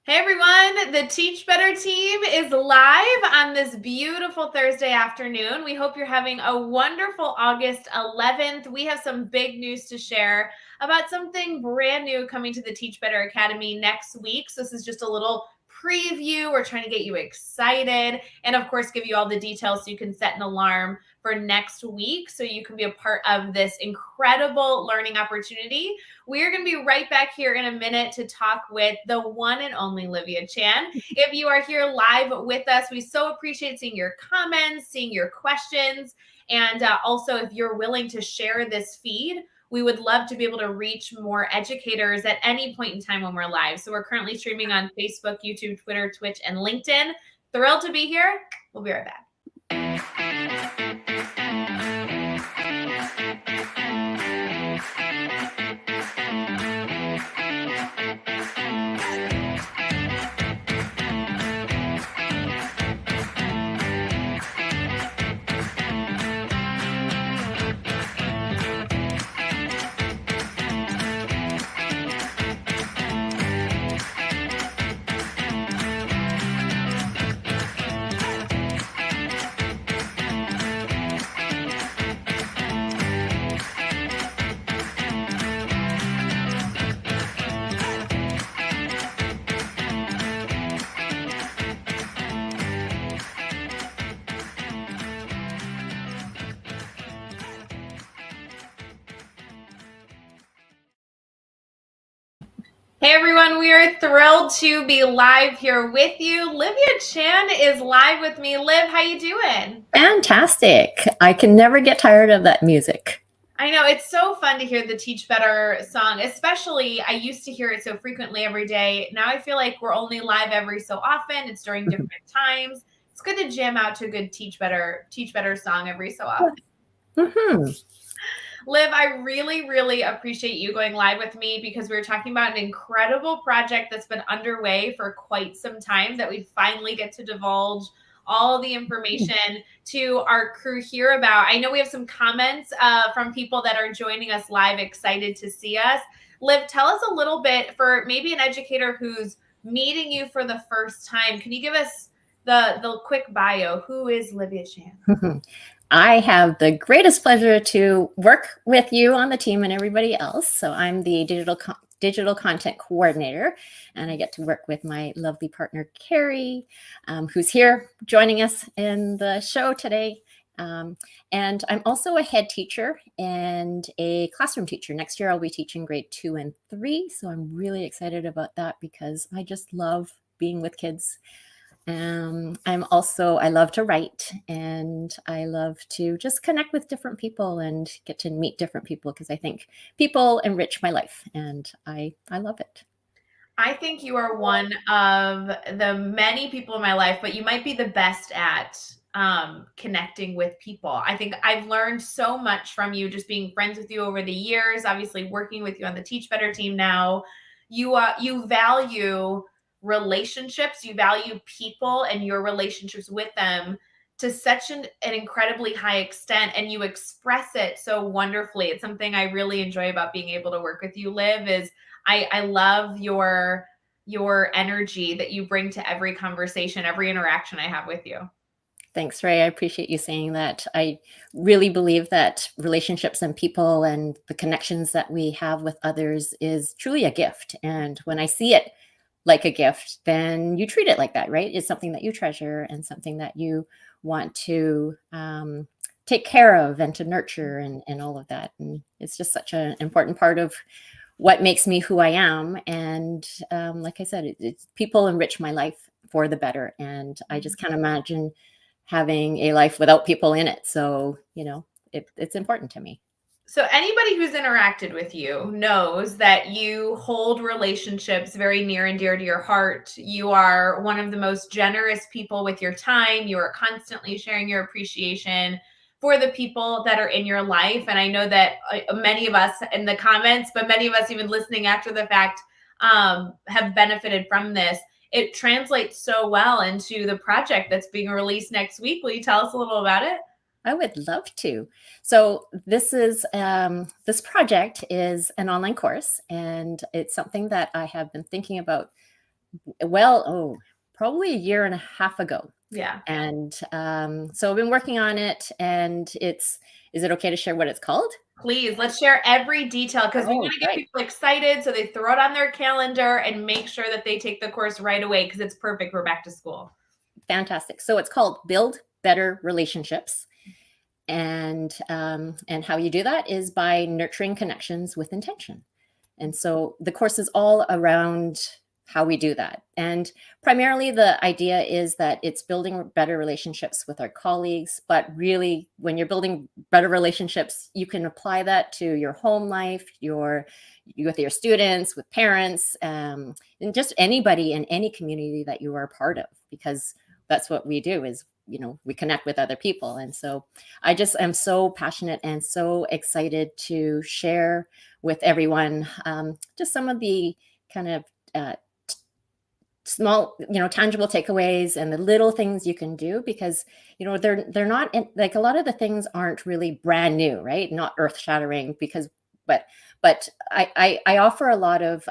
Hey everyone, the Teach Better team is live on this beautiful Thursday afternoon. We hope you're having a wonderful August 11th. We have some big news to share about something brand new coming to the Teach Better Academy next week. So this is just a little preview. We're trying to get you excited and of course give you all the details so you can set an alarm for next week so you can be a part of this incredible learning opportunity. We're going to be right back here in a minute to talk with the one and only Livia Chan. If you are here live with us, we so appreciate seeing your comments, seeing your questions, and also if you're willing to share this feed, we would love to be able to reach more educators at any point in time when we're live. So we're currently streaming on Facebook, YouTube, Twitter, Twitch, and LinkedIn. Thrilled to be here. We'll be right back. Hey everyone, we are thrilled to be live here with you. Livia Chan is live with me. Liv, how you doing? Fantastic. I can never get tired of that music. I know, it's so fun to hear the Teach Better song, especially I used to hear it so frequently every day. Now I feel like we're only live every so often. It's during different times. It's good to jam out to a good Teach Better song every so often. Mm-hmm. Liv, I really, really appreciate you going live with me because we were talking about an incredible project that's been underway for quite some time that we finally get to divulge all the information to our crew here about. I know we have some comments from people that are joining us live, excited to see us. Liv, tell us a little bit for maybe an educator who's meeting you for the first time. Can you give us the quick bio? Who is Livia Chan? I have the greatest pleasure to work with you on the team and everybody else. So I'm the digital content coordinator, and I get to work with my lovely partner, Carrie, who's here joining us in the show today. And I'm also a head teacher and a classroom teacher. Next year, I'll be teaching grade 2 and 3. So I'm really excited about that because I just love being with kids. I love to write, and I love to just connect with different people and get to meet different people because I think people enrich my life, and I love it. I think you are one of the many people in my life, but you might be the best at connecting with people. I think I've learned so much from you just being friends with you over the years, obviously working with you on the Teach Better team now. You value relationships, you value people and your relationships with them to such an incredibly high extent, and you express it so wonderfully. It's something I really enjoy about being able to work with you, Liv, is I love your energy that you bring to every conversation, every interaction I have with you. Thanks, Rae. I appreciate you saying that. I really believe that relationships and people and the connections that we have with others is truly a gift. And when I see it like a gift, then you treat it like that, right? It's something that you treasure and something that you want to take care of and to nurture and all of that. And it's just such an important part of what makes me who I am. And like I said, it's people enrich my life for the better. And I just can't imagine having a life without people in it. So, it's important to me. So anybody who's interacted with you knows that you hold relationships very near and dear to your heart. You are one of the most generous people with your time. You are constantly sharing your appreciation for the people that are in your life. And I know that many of us in the comments, but many of us even listening after the fact, have benefited from this. It translates so well into the project that's being released next week. Will you tell us a little about it? I would love to. So this project is an online course, and it's something that I have been thinking about Well, oh, probably a year and a half ago. Yeah. And so I've been working on it, and is it okay to share what it's called? Please, let's share every detail because we Oh, want to get right. people excited so they throw it on their calendar and make sure that they take the course right away because it's perfect for back to school. Fantastic. So it's called Build Better Relationships. And how you do that is by nurturing connections with intention. And so the course is all around how we do that. And primarily the idea is that it's building better relationships with our colleagues, but really when you're building better relationships, you can apply that to your home life, with your students, with parents, and just anybody in any community that you are a part of, because that's what we do is, we connect with other people. And so I just am so passionate and so excited to share with everyone just some of the kind of small, tangible takeaways and the little things you can do, because they're not like, a lot of the things aren't really brand new, right? Not earth shattering, because but I offer a lot of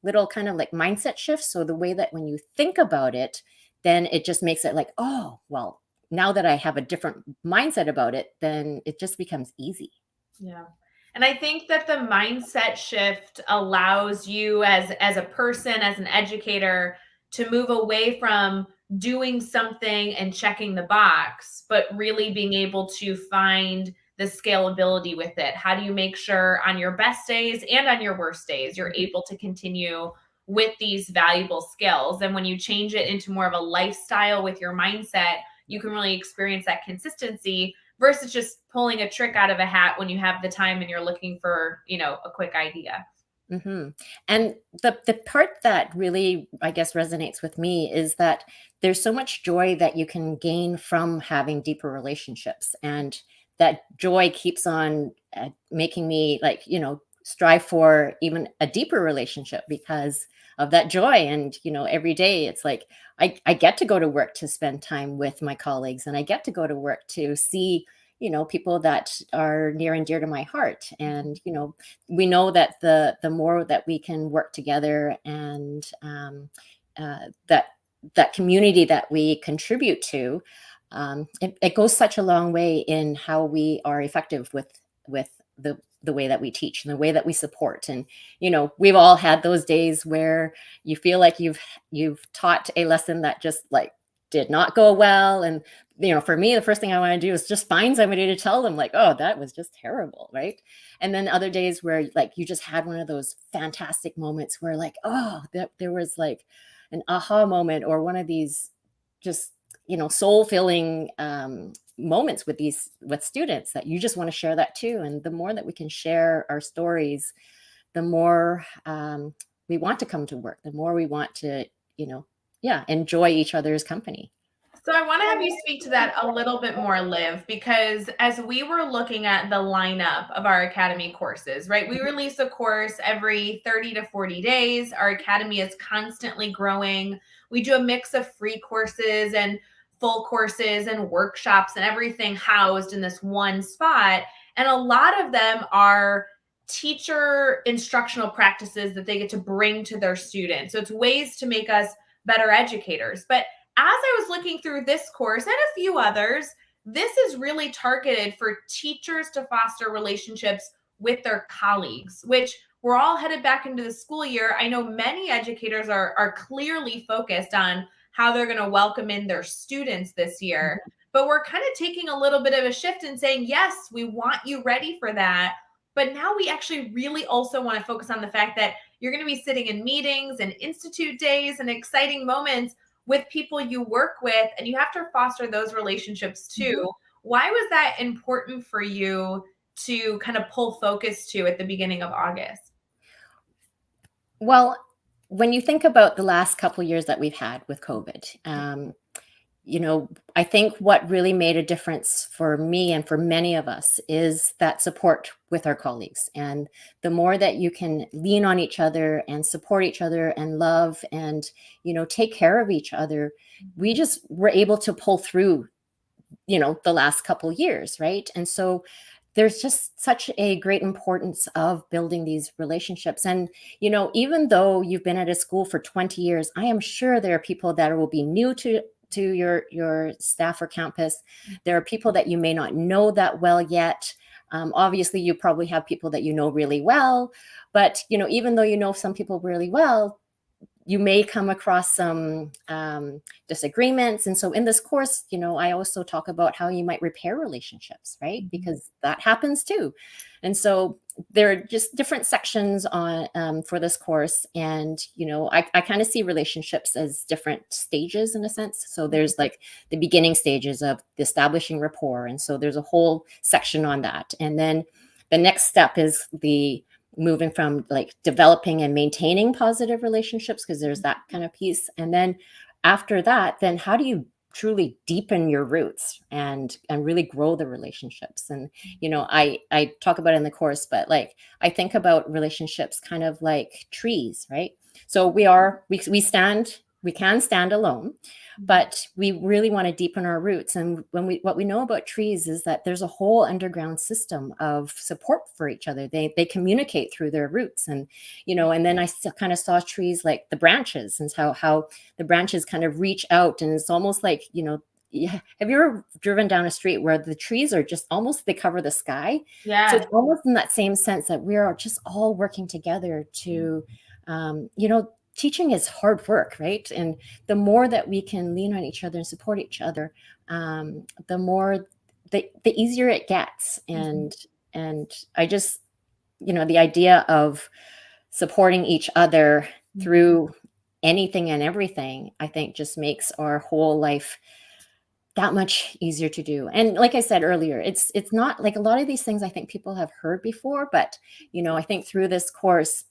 little kind of like mindset shifts. So the way that when you think about it, then it just makes it like, oh well, now that I have a different mindset about it, then it just becomes easy. Yeah. And I think that the mindset shift allows you as a person, as an educator, to move away from doing something and checking the box, but really being able to find the scalability with it. How do you make sure on your best days and on your worst days you're able to continue with these valuable skills? And when you change it into more of a lifestyle with your mindset, you can really experience that consistency versus just pulling a trick out of a hat when you have the time and you're looking for, a quick idea. hmm And the part that really, I guess, resonates with me is that there's so much joy that you can gain from having deeper relationships, and that joy keeps on making me, like, strive for even a deeper relationship because of that joy. And every day it's like I get to go to work to spend time with my colleagues, and I get to go to work to see people that are near and dear to my heart. And we know that the more that we can work together, and that community that we contribute to, it goes such a long way in how we are effective with the way that we teach and the way that we support. And we've all had those days where you feel like you've taught a lesson that just like did not go well. And for me, the first thing I want to do is just find somebody to tell them, like, oh, that was just terrible, right? And then other days where like you just had one of those fantastic moments where like, oh, there was like an aha moment, or one of these just soul filling moments with students that you just want to share that too. And the more that we can share our stories, the more we want to come to work, the more we want to yeah, enjoy each other's company. So I want to have you speak to that a little bit more, Liv, because as we were looking at the lineup of our academy courses, right? We release a course every 30 to 40 days. Our academy is constantly growing. We do a mix of free courses and full courses and workshops and everything housed in this one spot. And a lot of them are teacher instructional practices that they get to bring to their students. So it's ways to make us better educators. But as I was looking through this course and a few others, this is really targeted for teachers to foster relationships with their colleagues, which we're all headed back into the school year. I know many educators are clearly focused on how they're going to welcome in their students this year. But we're kind of taking a little bit of a shift and saying, yes, we want you ready for that. But now we actually really also want to focus on the fact that you're going to be sitting in meetings and institute days and exciting moments with people you work with, and you have to foster those relationships too. Why was that important for you to kind of pull focus to at the beginning of August? Well, when you think about the last couple years that we've had with COVID, I think what really made a difference for me and for many of us is that support with our colleagues. And the more that you can lean on each other and support each other and love and, take care of each other, we just were able to pull through, the last couple years, right? And so there's just such a great importance of building these relationships. And, even though you've been at a school for 20 years, I am sure there are people that will be new to your staff or campus. There are people that you may not know that well yet. Obviously, you probably have people that you know really well, but even though you know some people really well, you may come across some disagreements. And so in this course, I also talk about how you might repair relationships, right? Because that happens too. And so there are just different sections on for this course. And, I kind of see relationships as different stages in a sense. So there's like the beginning stages of establishing rapport. And so there's a whole section on that. And then the next step is the moving from like developing and maintaining positive relationships, because there's that kind of piece. And then after that, then how do you truly deepen your roots and really grow the relationships? And I talk about it in the course, but like I think about relationships kind of like trees, right? So we can stand alone, but we really want to deepen our roots. And what we know about trees is that there's a whole underground system of support for each other. They communicate through their roots. And and then I kind of saw trees like the branches, and how the branches kind of reach out, and it's almost like yeah. Have you ever driven down a street where the trees are just almost, they cover the sky? So Yeah. it's almost in that same sense that we are just all working together to, teaching is hard work, right? And the more that we can lean on each other and support each other, the more, the easier it gets. And I just, the idea of supporting each other through anything and everything, I think just makes our whole life that much easier to do. And like I said earlier, it's not like a lot of these things I think people have heard before, but I think through this course,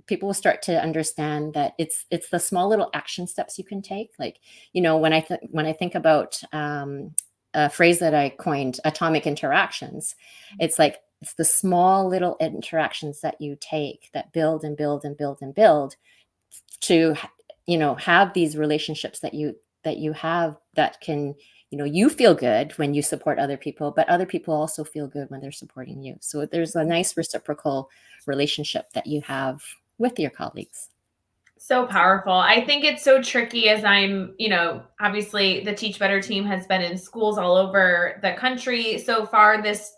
people will start to understand that it's the small little action steps you can take. Like, when I think about a phrase that I coined, atomic interactions, it's like it's the small little interactions that you take that build and build and build and build to have these relationships that you have, that can, you feel good when you support other people, but other people also feel good when they're supporting you. So there's a nice reciprocal relationship that you have with your colleagues. So powerful. I think it's so tricky as obviously the Teach Better team has been in schools all over the country so far this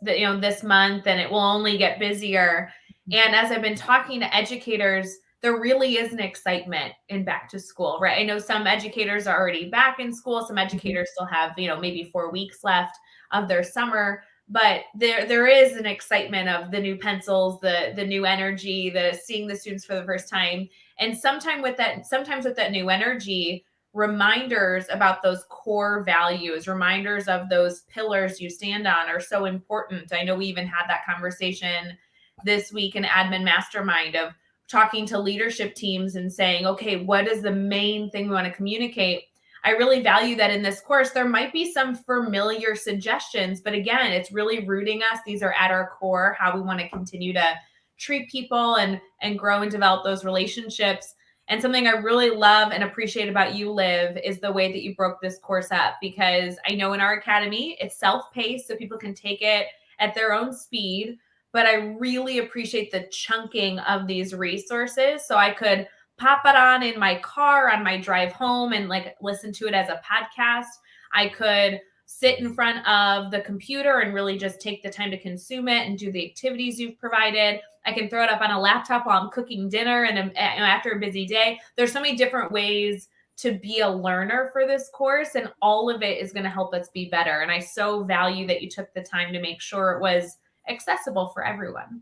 month, and it will only get busier. And as I've been talking to educators, there really is an excitement in back to school, right? I know some educators are already back in school. Some educators still have, maybe 4 weeks left of their summer, but there is an excitement of the new pencils, the new energy, the seeing the students for the first time. And sometimes with that new energy, reminders about those core values, reminders of those pillars you stand on are so important. I know we even had that conversation this week in Admin Mastermind of talking to leadership teams and saying, okay, what is the main thing we want to communicate? I really value that in this course. There might be some familiar suggestions, but again, it's really rooting us. These are at our core, how we want to continue to treat people and grow and develop those relationships. And something I really love and appreciate about you, Liv, is the way that you broke this course up, because I know in our academy, it's self-paced, so people can take it at their own speed. But I really appreciate the chunking of these resources. So I could pop it on in my car on my drive home and like listen to it as a podcast. I could sit in front of the computer and really just take the time to consume it and do the activities you've provided. I can throw it up on a laptop while I'm cooking dinner and after a busy day. There's so many different ways to be a learner for this course, and all of it is going to help us be better. And I so value that you took the time to make sure it was accessible for everyone.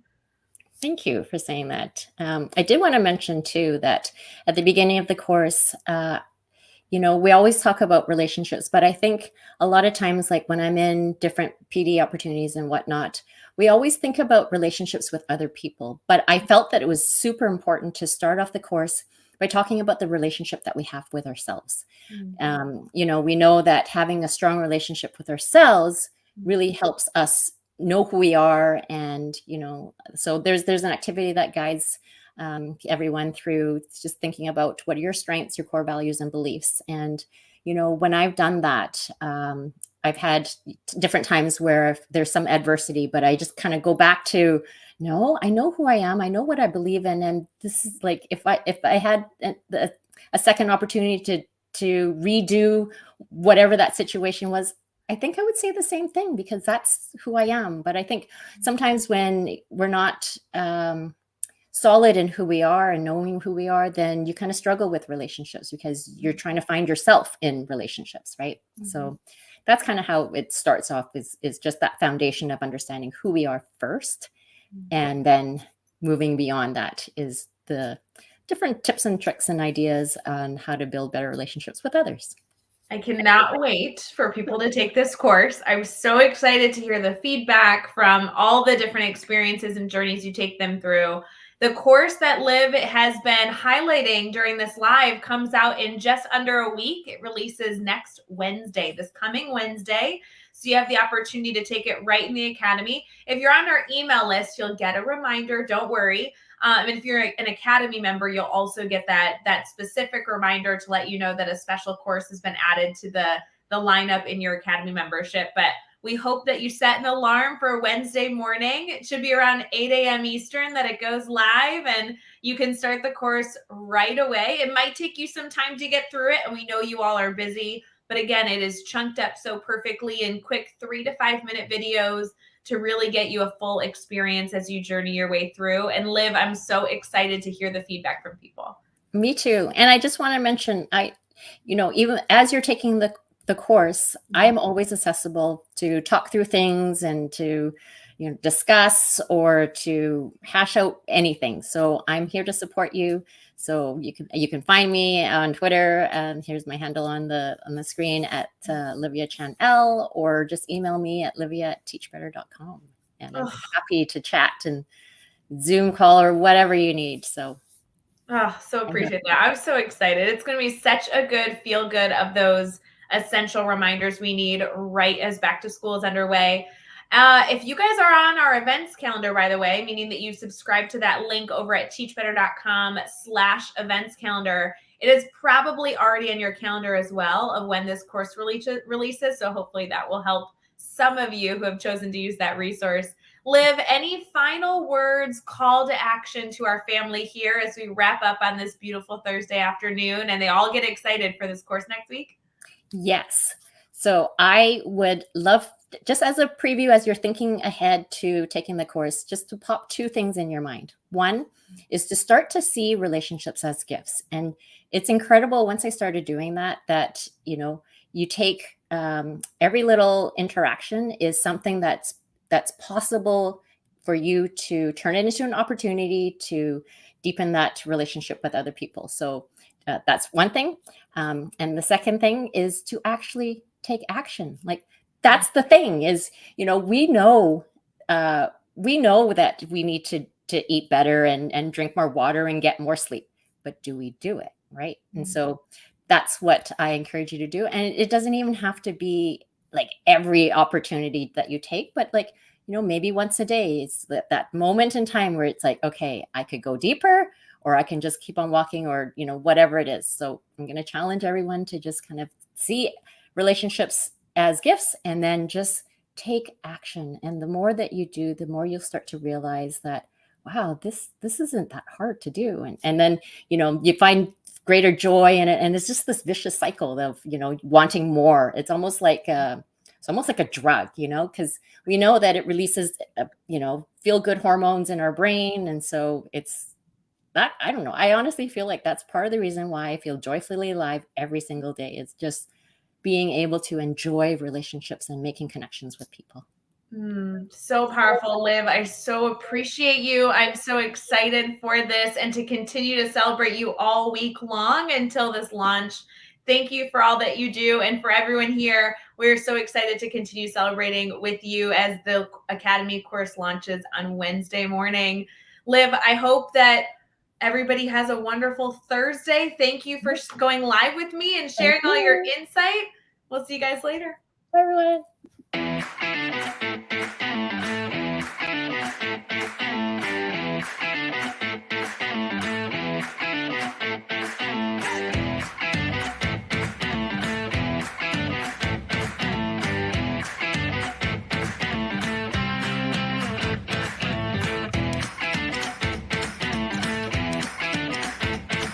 Thank you for saying that. I did want to mention too that at the beginning of the course, we always talk about relationships, but I think a lot of times, like when I'm in different PD opportunities and whatnot, we always think about relationships with other people. But I felt that it was super important to start off the course by talking about the relationship that we have with ourselves. We know that having a strong relationship with ourselves really helps us know who we are. And, so there's an activity that guides everyone through just thinking about what are your strengths, your core values and beliefs. And, when I've done that, I've had different times where there's some adversity, but I just kind of go back to, no, I know who I am. I know what I believe in. And this is like, if I had a second opportunity to redo whatever that situation was, I think I would say the same thing, because that's who I am. But I think sometimes when we're not solid in who we are and knowing who we are, then you kind of struggle with relationships because you're trying to find yourself in relationships, right? So that's kind of how it starts off, is just that foundation of understanding who we are first. And then moving beyond that is the different tips and tricks and ideas on how to build better relationships with others. I cannot wait for people to take this course. I'm so excited to hear the feedback from all the different experiences and journeys you take them through. The course that Liv has been highlighting during this live comes out in just under a week. It releases next Wednesday, this coming Wednesday. So you have the opportunity to take it right in the Academy. If you're on our email list, you'll get a reminder. Don't worry. And if you're an Academy member, you'll also get that specific reminder to let you know that a special course has been added to the lineup in your Academy membership. But we hope that you set an alarm for Wednesday morning. It should be around 8 a.m. Eastern that it goes live, and you can start the course right away. It might take you some time to get through it, and we know you all are busy. But again, it is chunked up so perfectly in quick 3 to 5 minute videos to really get you a full experience as you journey your way through. And Liv, I'm so excited to hear the feedback from people. Me too. And I just want to mention, even as you're taking the course, I am always accessible to talk through things and to, discuss or to hash out anything. So I'm here to support you. So you can find me on Twitter, and here's my handle on the screen at Livia Chan L, or just email me at livia@teachbetter.com. And I'm happy to chat and Zoom call or whatever you need. So so appreciate that. I'm so excited. It's going to be such a good feel good of those essential reminders we need right as back to school is underway. If you guys are on our events calendar, by the way, meaning that you subscribe to that link over at teachbetter.com/events calendar, it is probably already in your calendar as well of when this course releases. So hopefully that will help some of you who have chosen to use that resource. Liv, any final words, call to action to our family here as we wrap up on this beautiful Thursday afternoon and they all get excited for this course next week? Yes. So I would love, just as a preview, as you're thinking ahead to taking the course, just to pop two things in your mind. One is to start to see relationships as gifts. And it's incredible once I started doing that, you take every little interaction is something that's possible for you to turn it into an opportunity to deepen that relationship with other people. So that's one thing. And the second thing is to actually take action. Like, that's the thing is, we know that we need to eat better and drink more water and get more sleep, but do we do it? Right. Mm-hmm. And so that's what I encourage you to do. And it doesn't even have to be like every opportunity that you take, but like, maybe once a day, it's that moment in time where it's like, okay, I could go deeper, or I can just keep on walking, or, whatever it is. So I'm going to challenge everyone to just kind of see relationships as gifts and then just take action. And the more that you do, the more you'll start to realize that, wow, this isn't that hard to do. And then, you find greater joy in it. And it's just this vicious cycle of, wanting more. It's almost like a drug, because we know that it releases, feel good hormones in our brain. And so it's that, I don't know. I honestly feel like that's part of the reason why I feel joyfully alive every single day. It's just being able to enjoy relationships and making connections with people. So powerful, Liv. I so appreciate you. I'm so excited for this and to continue to celebrate you all week long until this launch. Thank you for all that you do. And for everyone here, we're so excited to continue celebrating with you as the Academy course launches on Wednesday morning. Liv, I hope that everybody has a wonderful Thursday. Thank you for going live with me and sharing all your insight. We'll see you guys later. Bye, everyone.